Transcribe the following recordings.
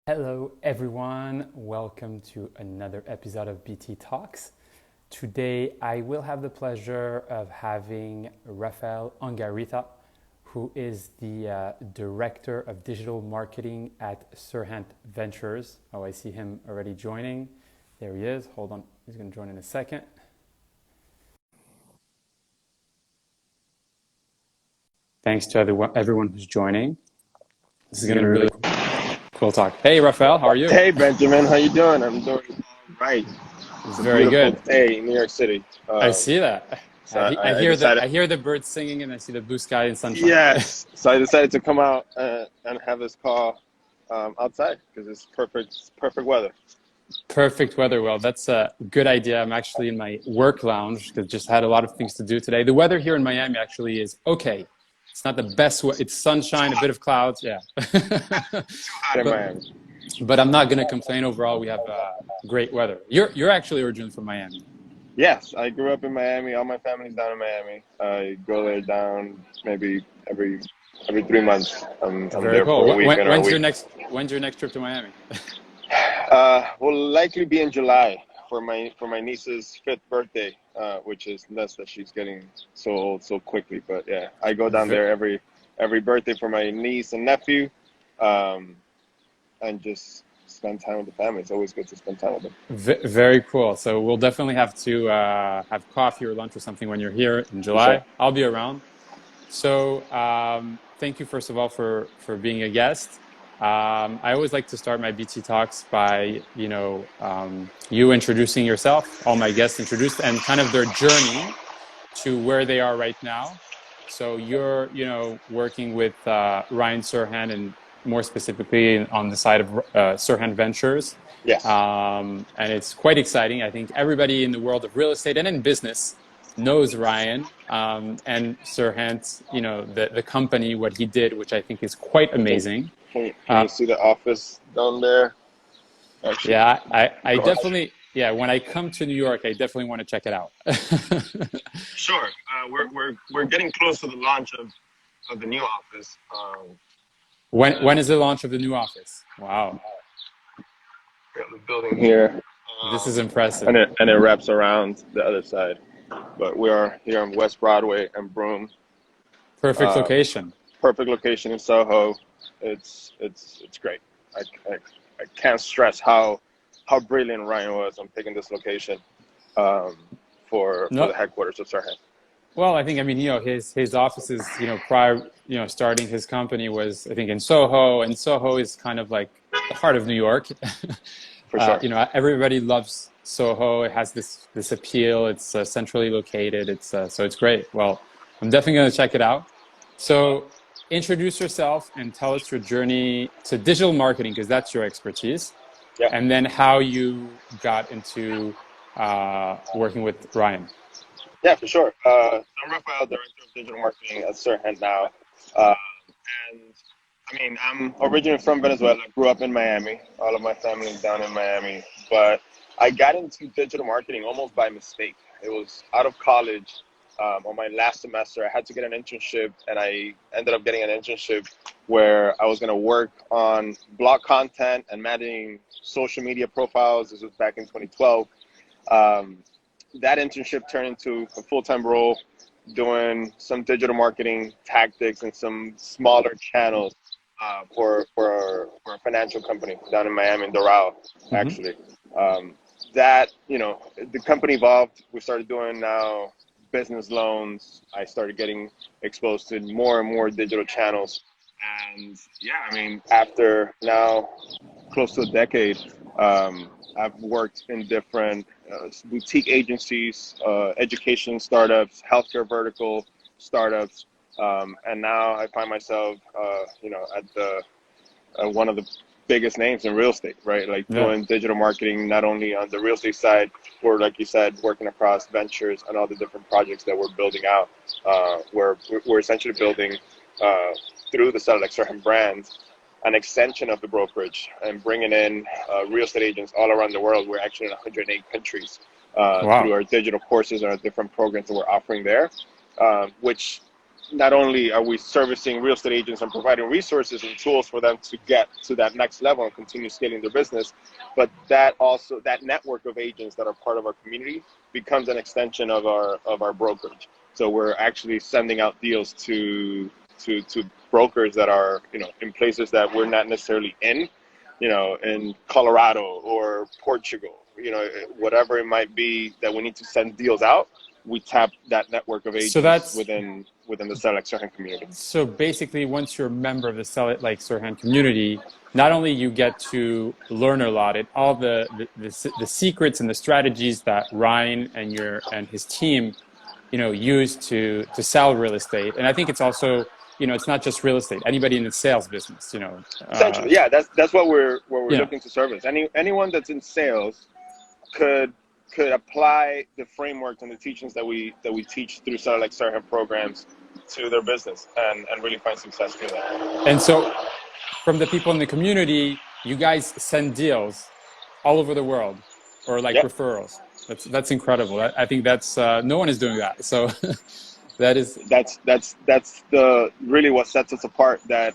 Hello, everyone. Welcome to another episode of BT Talks. Today, I will have the pleasure of having Rafael ANGARITA, who is the Director of Digital Marketing at Serhant Ventures. Oh, I see him already joining. There he is. Hold on. He's going to join in a second. Thanks to everyone who's joining. This is going to be really cool talk. Hey, Rafael, how are you? Hey Benjamin, how you doing? I'm doing all right. It's It's a very beautiful good. day in New York City. I see that. So I I hear decided, I hear the birds singing, and I see the blue sky and sunshine. yes. So I decided to come out and have this call outside because it's perfect weather. Perfect weather. Well, that's a good idea. I'm actually in my work lounge because just had a lot of things to do today. The weather here in Miami actually is okay. It's not the best. It's sunshine, a bit of clouds. Yeah. Hot in but Miami. but I'm not gonna complain. Overall, we have great weather. You're actually originally from Miami. Yes, I grew up in Miami. All my family's down in Miami. I go there down maybe every 3 months. I'm Very there cool. for a weekend or a When's week. your next trip to Miami? Will likely be in July for my niece's fifth birthday, which is nuts that she's getting so old so quickly. But yeah, I go down Ve- there every birthday for my niece and nephew, um, and just spend time with the family. It's always good to spend time with them. Very cool. So we'll definitely have to have coffee or lunch or something when you're here in For sure. July. I'll be around. So thank you first of all for being a guest. I always like to start my BT talks by you introducing yourself, all my guests introduced, and kind of their journey to where they are right now. So you're working with Ryan Serhant and more specifically on the side of Serhant Ventures. Yes, And it's quite exciting. I think everybody in the world of real estate and in business knows Ryan and Serhant, the company, what he did, which I think is quite can, amazing. can Uh, you see the office down there? Actually, yeah, I go ahead. definitely, yeah, when I come to New York, I definitely want to check it out. Sure. We're getting close to the launch of the new office. When is the launch of the new office? Wow, We have the building here, this is um, impressive. and it wraps around the other side. But we are here on West Broadway and Broome. Perfect Um, location. Perfect location in Soho. It's great. I, I, I can't stress how brilliant Ryan was on picking this location um, for the No, headquarters of Serhant. well, I think I mean his offices prior starting his company was I think in Soho, and Soho is kind of like the heart of New York. For sure. Everybody loves Soho. It has this appeal. It's centrally located. So it's great. Well, I'm definitely going to check it out. So introduce yourself and tell us your journey to digital marketing because that's your expertise, Yeah. and then how you got into working with Ryan. Yeah, for sure. I'm Rafael, Director of Digital Marketing at Serhant now. Uh, and I mean, I'm originally from Venezuela. I grew up in Miami. All of my family is down in Miami. But I got into digital marketing almost by mistake. It was out of college on my last semester. I had to get an internship, and I ended up getting an internship where I was going to work on blog content and managing social media profiles. This was back in 2012. Um, that internship turned into a full-time role doing some digital marketing tactics and some smaller channels for a financial company down in Miami in Doral, Hmm. actually. Um, that, the company evolved. We started doing now business loans. I started getting exposed to more and more digital channels. And yeah, I mean, after now close to a decade, I've worked in different boutique agencies, education startups, healthcare vertical startups, and now I find myself, at the one of the biggest names in real estate, right? Like Yeah. doing digital marketing, not only on the real estate side, or like you said, working across ventures and all the different projects that we're building out. We're essentially building through the Satellite Serhant brand an extension of the brokerage and bringing in real estate agents all around the world. We're actually in 108 countries through Wow. our digital courses and our different programs that we're offering there, which not only are we servicing real estate agents and providing resources and tools for them to get to that next level and continue scaling their business, but that network of agents that are part of our community becomes an extension of our brokerage. So we're actually sending out deals to brokers that are, in places that we're not necessarily in, in Colorado or Portugal, whatever it might be that we need to send deals out. We tap that network of agents So that's within the Sell Like Serhant community. so basically, once you're a member of the Sell It Like Serhant community, not only you get to learn a lot, and all the secrets and the strategies that Ryan and his team, use to sell real estate. And I think it's also, it's not just real estate. Anybody in the sales business, Essentially, yeah, that's what we're yeah. looking to service. Anyone that's in sales could apply the frameworks and the teachings that we teach through Sell Like Serhant programs to their business and really find success through that. And so, from the people in the community, you guys send deals all over the world, or like Yep. referrals. That's incredible. I think that's no one is doing that. So that's the really what sets us apart. That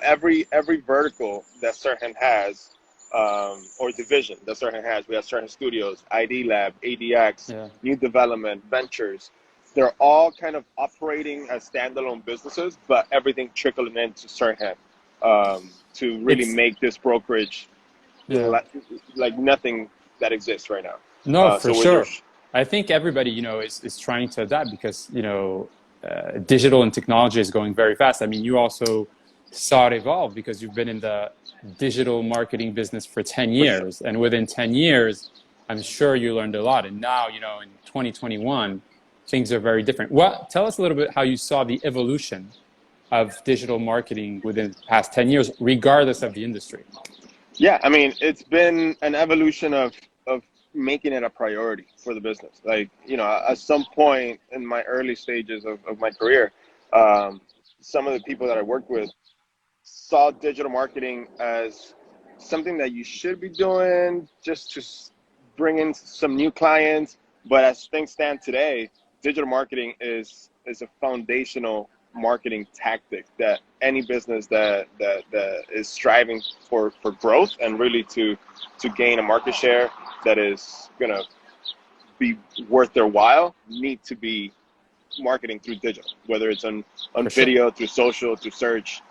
every vertical that Serhant has, or division that Serhant has, we have Serhant Studios, ID Lab, ADX, yeah. New Development, Ventures. They're all kind of operating as standalone businesses, but everything trickling into Serhant to really make this brokerage like nothing that exists right now. No, for sure. I think everybody, is trying to adapt because, digital and technology is going very fast. I mean, you also saw it evolve because you've been in the digital marketing business for 10 years. And within 10 years, I'm sure you learned a lot. And now, in 2021, things are very different. Well, tell us a little bit how you saw the evolution of digital marketing within the past 10 years, regardless of the industry. Yeah, I mean, it's been an evolution of making it a priority for the business. Like, at some point in my early stages of my career, some of the people that I worked with saw digital marketing as something that you should be doing just to bring in some new clients. But as things stand today, digital marketing is a foundational marketing tactic that any business that is striving for growth and really to gain a market share that is going to be worth their while need to be marketing through digital, whether it's on video, through social, through search.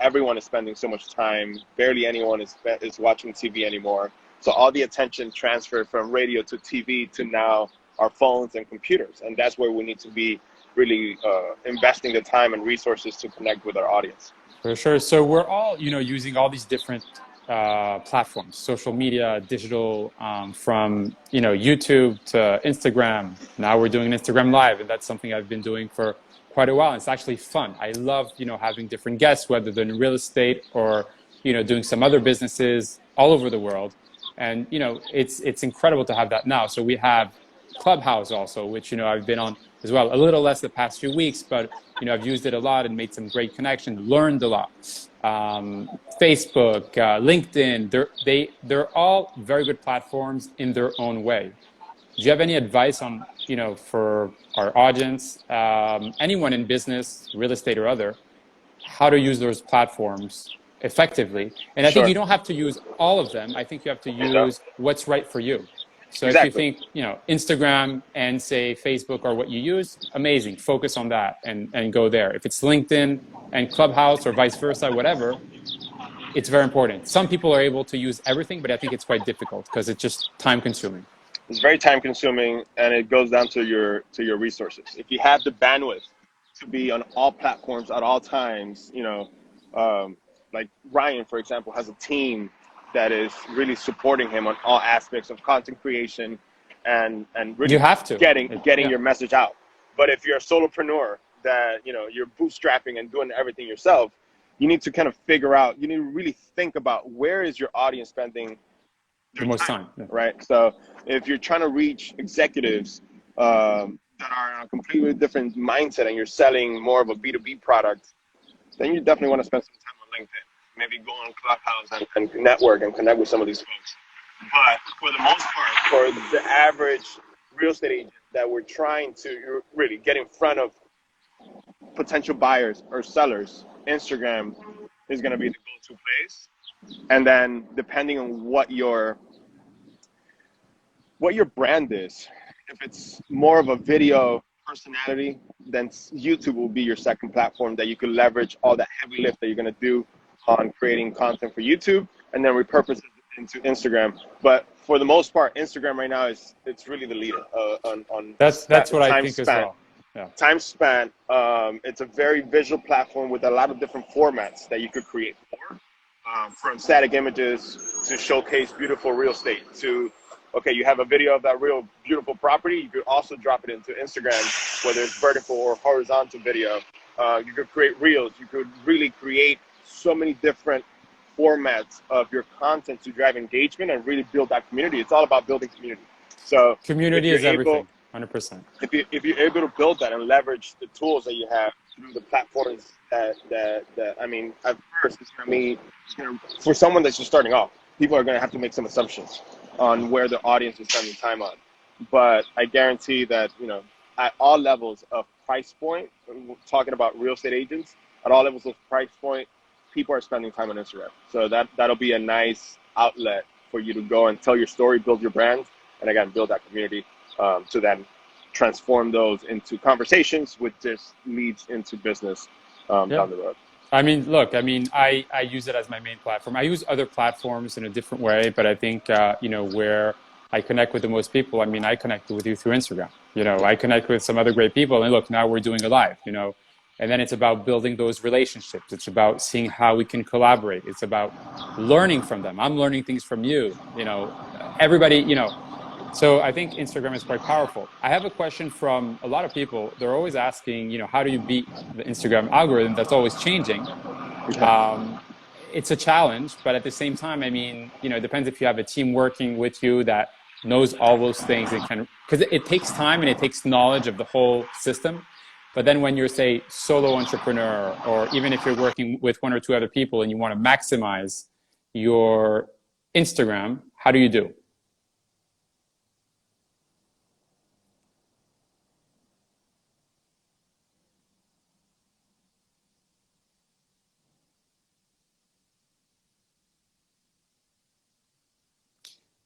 Everyone is spending so much time. Barely anyone is watching TV anymore. So all the attention transferred from radio to TV to now our phones and computers. And that's where we need to be really investing the time and resources to connect with our audience. For sure. So we're all, using all these different platforms, social media, digital, from, YouTube to Instagram. Now we're doing an Instagram Live, and that's something I've been doing for quite a while. It's actually fun. I love, having different guests, whether they're in real estate or, doing some other businesses all over the world. And, it's incredible to have that now. So we have Clubhouse also, which, I've been on as well, a little less the past few weeks, but, I've used it a lot and made some great connections, learned a lot. Facebook, LinkedIn, they're all very good platforms in their own way. Do you have any advice on, for our audience, anyone in business, real estate or other, how to use those platforms effectively? And I think you don't have to use all of them. I think you have to use what's right for you. So if you think, Instagram and say Facebook are what you use, amazing. Focus on that and go there. If it's LinkedIn and Clubhouse or vice versa, whatever, it's very important. Some people are able to use everything, but I think it's quite difficult because it's just time consuming. It's very time consuming, and it goes down to your resources. If you have the bandwidth to be on all platforms at all times, like Ryan, for example, has a team that is really supporting him on all aspects of content creation and really getting your message out. But if you're a solopreneur that, you're bootstrapping and doing everything yourself, you need to kind of figure out, you need to really think about where is your audience spending the most time. Right? So if you're trying to reach executives that are in a completely different mindset and you're selling more of a B2B product, then you definitely want to spend some time on LinkedIn. Maybe go on Clubhouse and network and connect with some of these folks. But for the most part, for the average real estate agent that we're trying to really get in front of potential buyers or sellers, Instagram is going to be the go-to place. And then depending on what your brand is, if it's more of a video personality, then YouTube will be your second platform that you can leverage all that heavy lift that you're going to do on creating content for YouTube and then repurpose it into Instagram. But for the most part, Instagram right now it's really the leader on That's what I time think as span. well. Yeah. Time span. It's a very visual platform with a lot of different formats that you could create for, from static images to showcase beautiful real estate to, okay, you have a video of that real beautiful property. You could also drop it into Instagram, whether it's vertical or horizontal video. You could create reels. You could really create so many different formats of your content to drive engagement and really build that community. It's all about building community. So Community is everything, 100%. if you're able to build that and leverage the tools that you have through the platforms that I mean, at first it's gonna for someone that's just starting off, people are gonna have to make some assumptions on where the audience is spending time on. But I guarantee that, at all levels of price point, talking about real estate agents, at all levels of price point, people are spending time on Instagram. So that'll be a nice outlet for you to go and tell your story, build your brand, and again, build that community to then transform those into conversations, which just leads into business down the road. I mean, look, I use it as my main platform. I use other platforms in a different way, but I think, where I connect with the most people, I connect with you through Instagram. I connect with some other great people. And look, now we're doing a live, and then it's about building those relationships. It's about seeing how we can collaborate. It's about learning from them. I'm learning things from you, everybody, So I think Instagram is quite powerful. I have a question from a lot of people. They're always asking, how do you beat the Instagram algorithm that's always changing? It's a challenge, but at the same time, it depends if you have a team working with you that knows all those things. Because it takes time and it takes knowledge of the whole system. But then when you're, say, solo entrepreneur, or even if you're working with one or two other people and you want to maximize your Instagram, how do you do?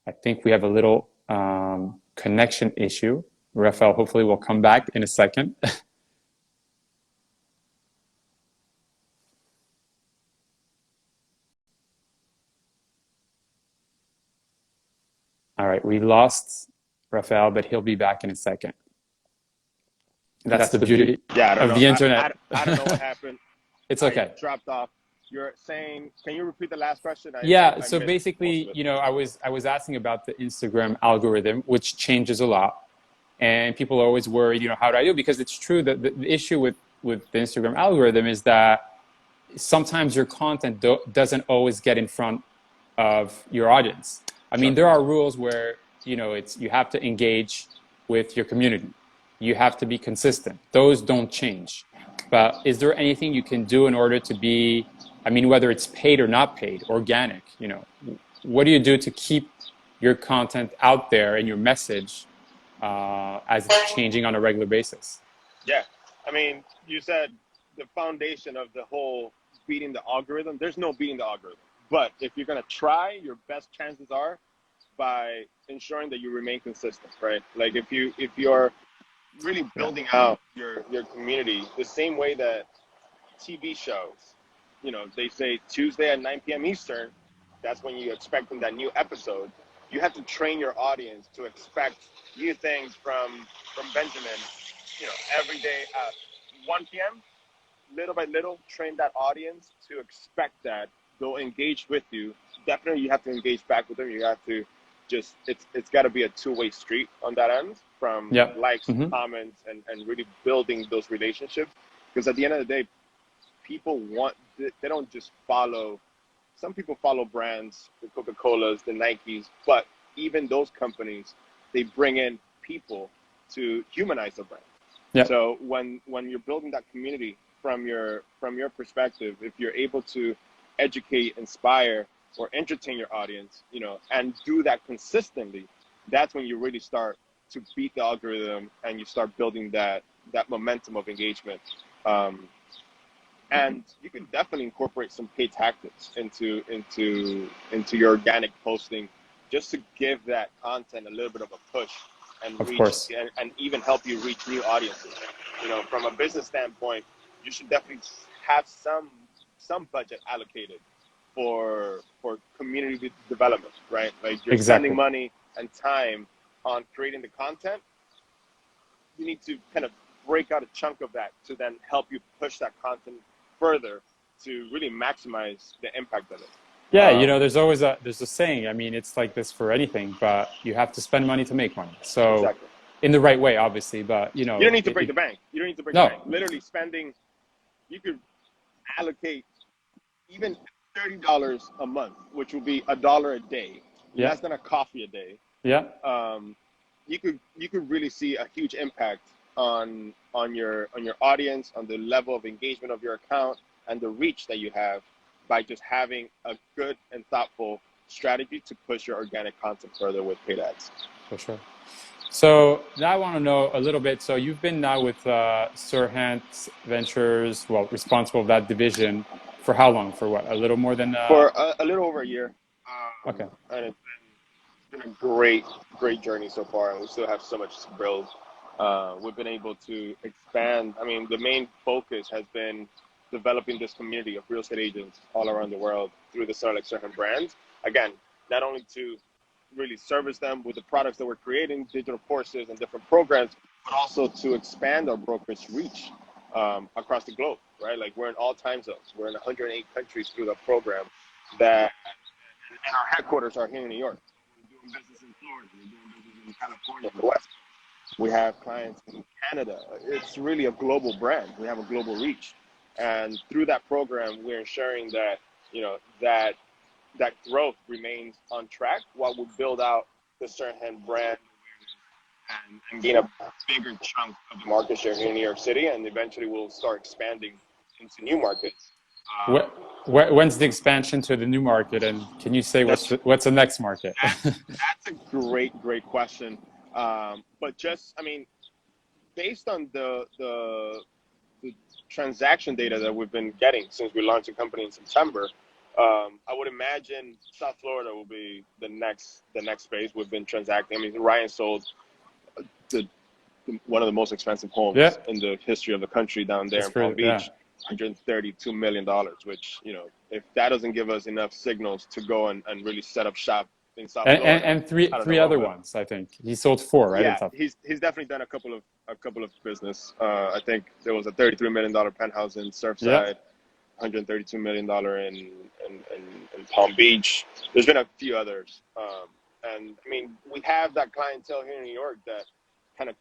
I think we have a little connection issue. Rafael hopefully will come back in a second. All right, we lost Rafael, but he'll be back in a second. That's the beauty of the internet. I don't know what happened. It's okay. I dropped off. You're saying, can you repeat the last question? So basically, I was asking about the Instagram algorithm, which changes a lot. And people are always worried, how do I do? Because it's true that the issue with the Instagram algorithm is that sometimes your content doesn't always get in front of your audience. There are rules where, you have to engage with your community. You have to be consistent. Those don't change. But is there anything you can do in order to be, whether it's paid or not paid, organic, what do you do to keep your content out there and your message as it's changing on a regular basis? Yeah. You said the foundation of the whole beating the algorithm. There's no beating the algorithm. But if you're going to try, your best chances are by ensuring that you remain consistent, right? Like if you're really building out your community the same way that TV shows, they say Tuesday at 9 p.m. Eastern, that's when you expect that new episode. You have to train your audience to expect new things from Benjamin, every day at 1 p.m. Little by little, train that audience to expect that. They'll engage with you. Definitely, you have to engage back with them. You have to it's got to be a two-way street on that end, from likes, comments, and really building those relationships. Because at the end of the day, people they don't just follow. Some people follow brands, the Coca-Colas, the Nikes, but even those companies, they bring in people to humanize the brand. Yep. So when you're building that community from your perspective, if you're able to educate, inspire, or entertain your audience, and do that consistently, that's when you really start to beat the algorithm and you start building that momentum of engagement And you can definitely incorporate some paid tactics into your organic posting, just to give that content a little bit of a push and Of reach course. and even help you reach new audiences. From a business standpoint, you should definitely have some budget allocated for community development, right? Like, you're spending Exactly. money and time on creating the content. You need to kind of break out a chunk of that to then help you push that content further to really maximize the impact of it. Yeah, you know, there's a saying. I mean, it's like this for anything, but you have to spend money to make money. So, Exactly. in the right way, obviously. But You don't need to break the bank. You don't need to break the no, bank. Literally spending, you could allocate even $30 a month, which will be $1 a day, yeah, less than a coffee a day. yeah, You could really see a huge impact on your audience, on the level of engagement of your account, and the reach that you have by just having a good and thoughtful strategy to push your organic content further with paid ads. for sure. So now I want to know a little bit. So you've been now with Serhant Ventures, well, responsible of that division for how long? For what? A little more than For a little over a year. okay. And it's been a great journey so far, and we still have so much to build. We've been able to expand. I mean, the main focus has been developing this community of real estate agents all around the world through the Serhant brand. Again, not only to really service them with the products that we're creating, digital courses and different programs, but also to expand our brokerage reach across the globe, right? Like, we're in all time zones. We're in 108 countries through the program, and our headquarters are here in New York. We're doing business in Florida. We're doing business in California, the West. We have clients in Canada. It's really a global brand. We have a global reach. And through that program, we're ensuring that, that growth remains on track while we build out the Serhant brand and gain a bigger chunk of the market share here in New York City. And eventually we'll start expanding into new markets. When's the expansion to the new market? And can you say what's the next market? That's a great question. But just, I mean, based on the transaction data that we've been getting since we launched the company in September, I would imagine South Florida will be the next space we've been transacting. I mean, Ryan sold one of the most expensive homes in the history of the country down there in Palm Beach, $132 million, which, if that doesn't give us enough signals to go and really set up shop in South Florida. And three other ones, I think. He sold 4, right? Yeah, he's definitely done a couple of business. I think there was a $33 million penthouse in Surfside, $132 million in Palm Beach. There's been a few others. And I mean, we have that clientele here in New York that kind of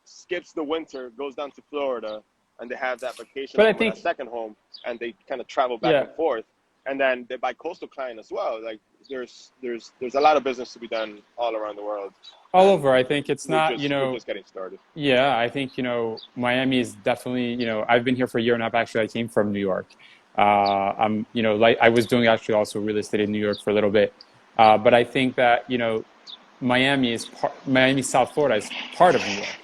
skips the winter, goes down to Florida, and they have that vacation home and a second home, and they kind of travel back and forth. And then they buy coastal client as well. Like, there's a lot of business to be done all around the world. All over. I think it's not, we're just getting started. Yeah, I think, Miami is definitely, I've been here for a year and a half. Actually, I came from New York. I'm, like I was doing actually also real estate in New York for a little bit. But I think that, Miami, South Florida is part of New York.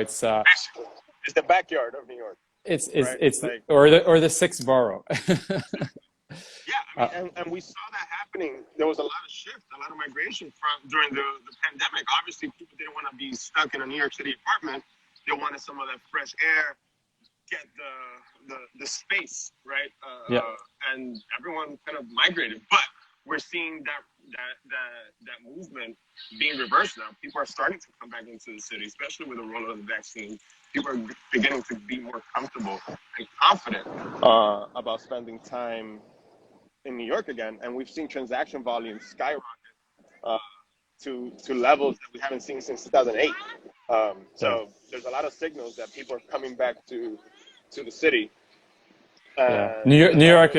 It's the backyard of New York. It's like, or the sixth borough. Yeah, I mean, and we saw that happening. There was a lot of shift, a lot of migration during the pandemic. Obviously, people didn't want to be stuck in a New York City apartment. They wanted some of that fresh air, get the space, right? And everyone kind of migrated. But we're seeing that movement being reversed now. People are starting to come back into the city, especially with the rollout of the vaccine. People are beginning to be more comfortable and confident about spending time in New York again, and we've seen transaction volumes skyrocket to levels that we haven't seen since 2008. So there's a lot of signals that people are coming back to the city. New York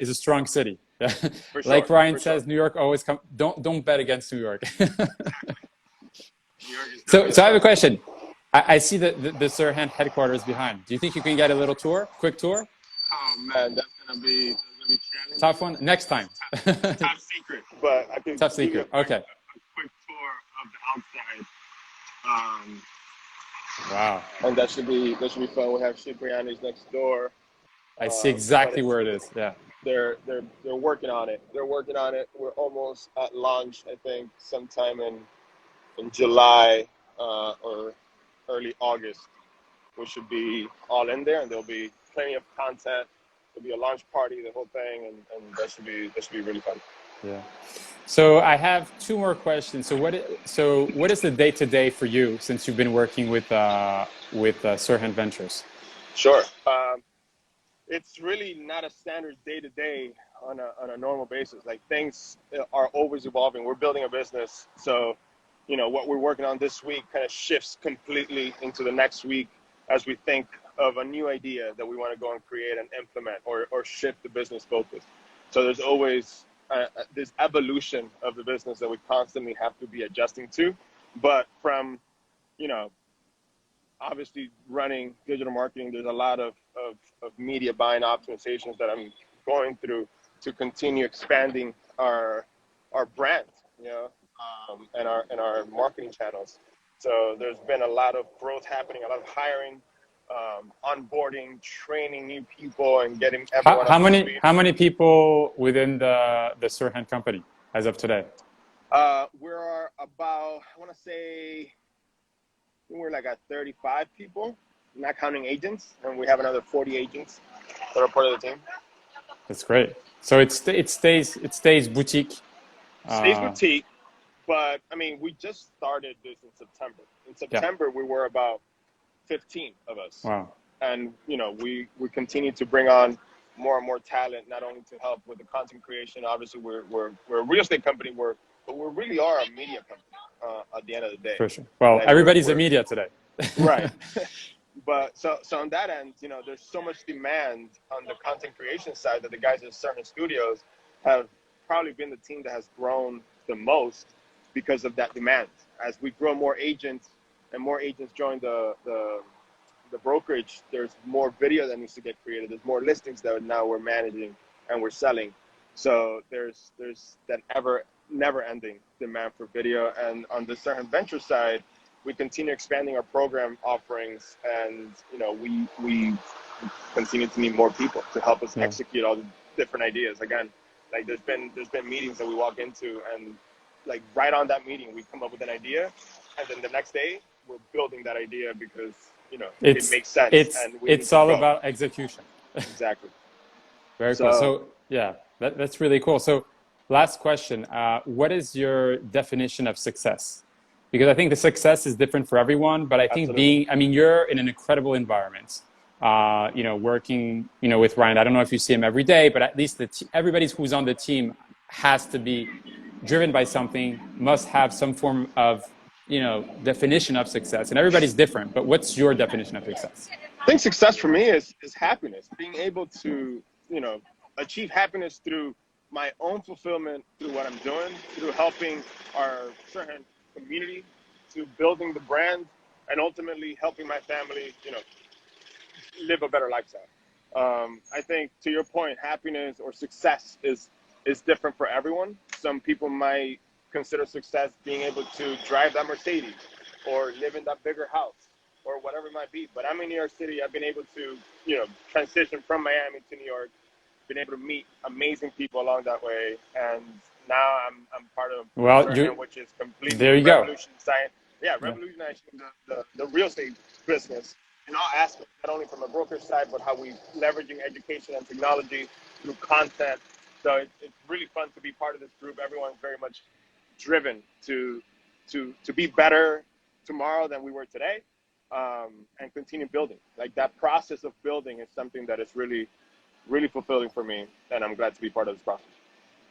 is a strong city. Like Ryan says, New York always come. Don't bet against New York. So I have a question. I see the Serhant headquarters behind. Do you think you can get a little tour, quick tour? Oh man, that's gonna be tough one. Next time. Top secret, but I can. Top secret. Okay. A quick tour of the outside. Wow. and that should be fun. We have Cipriani's next door, I see but exactly where it is. Yeah. they're working on it. They're working on it. We're almost at launch. I think sometime in July or early August. We should be all in there, and there'll be plenty of content. There'll be a launch party, the whole thing, and that should be really fun. Yeah. So I have two more questions. So what is the day to day for you since you've been working with Serhant Ventures? Sure. It's really not a standard day to day on a normal basis. Like things are always evolving. We're building a business, so what we're working on this week kind of shifts completely into the next week as we think of a new idea that we want to go and create and implement or shift the business focus. So there's always this evolution of the business that we constantly have to be adjusting to. But from, you know, obviously running digital marketing, there's a lot of media buying optimizations that I'm going through to continue expanding our brand, and our marketing channels. So there's been a lot of growth happening, a lot of hiring, onboarding, training new people, and getting everyone up to speed. How many people within the Serhant company as of today? We're about, I want to say, we're like at 35 people, not counting agents, and we have another 40 agents that are part of the team. That's great. So it stays boutique. Stays boutique, but I mean, we just started this in September. In September, we were about 15 of us. Wow. And we continue to bring on more and more talent, not only to help with the content creation. Obviously, we're a real estate company, but we really are a media company at the end of the day. For sure. Well, like everybody's a media today. Right. But so on that end, there's so much demand on the content creation side that the guys at certain studios have probably been the team that has grown the most because of that demand. As we grow more agents and more agents join the brokerage, there's more video that needs to get created. There's more listings that now we're managing and we're selling. So there's that never-ending demand for video. And on the Serhant Ventures side, we continue expanding our program offerings, and we continue to need more people to help us execute all the different ideas. Again, like there's been meetings that we walk into, and like right on that meeting, we come up with an idea, and then the next day we're building that idea because it makes sense. It's all about execution. Exactly. Very cool. So yeah, that's really cool. So last question, what is your definition of success? Because I think the success is different for everyone, but I think you're in an incredible environment, working, with Ryan. I don't know if you see him every day, but at least everybody who's on the team has to be driven by something, must have some form of, definition of success. And everybody's different, but what's your definition of success? I think success for me is happiness, being able to, achieve happiness through my own fulfillment, through what I'm doing, through helping our Serhant community, to building the brand, and ultimately helping my family, live a better lifestyle. I think, to your point, happiness or success is different for everyone. Some people might consider success being able to drive that Mercedes or live in that bigger house or whatever it might be. But I'm in New York City. I've been able to, transition from Miami to New York, been able to meet amazing people along that way, and now I'm part of Serhant, which is completely revolutionizing the real estate business in all aspects, not only from a brokerage side, but how we leveraging education and technology through content. So it's really fun to be part of this group. Everyone's very much driven to be better tomorrow than we were today, and continue building. Like that process of building is something that is really, really fulfilling for me, and I'm glad to be part of this process.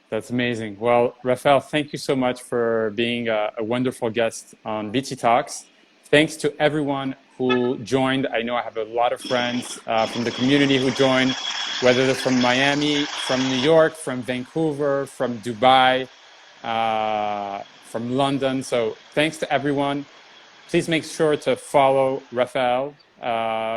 That's amazing. Well, Rafael, thank you so much for being a wonderful guest on BT Talks. Thanks to everyone who joined. I know I have a lot of friends from the community who joined, whether they're from Miami, from New York, from Vancouver, from Dubai, from London. So thanks to everyone. Please make sure to follow Rafael.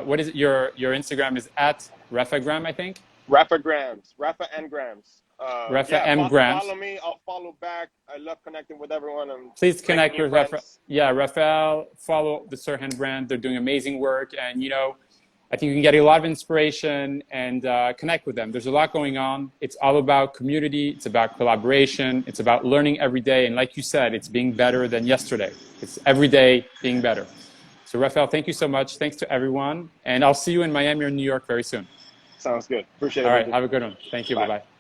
What is it? Your Instagram is at Rafagram, I think? Rafagrams, Rafa and Grams. Rafa Yeah, M. Grant. follow me. I'll follow back. I love connecting with everyone and Please making connect new with Rafael. friends. Yeah, Rafael, follow the Serhant brand. They're doing amazing work. And, you know, I think you can get a lot of inspiration and connect with them. There's a lot going on. It's all about community. It's about collaboration. It's about learning every day. And like you said, it's being better than yesterday. It's every day being better. So, Rafael, thank you so much. Thanks to everyone. And I'll see you in Miami or New York very soon. Sounds good. Appreciate All it, right. Richard. Have a good one. Thank you. Bye. Bye-bye.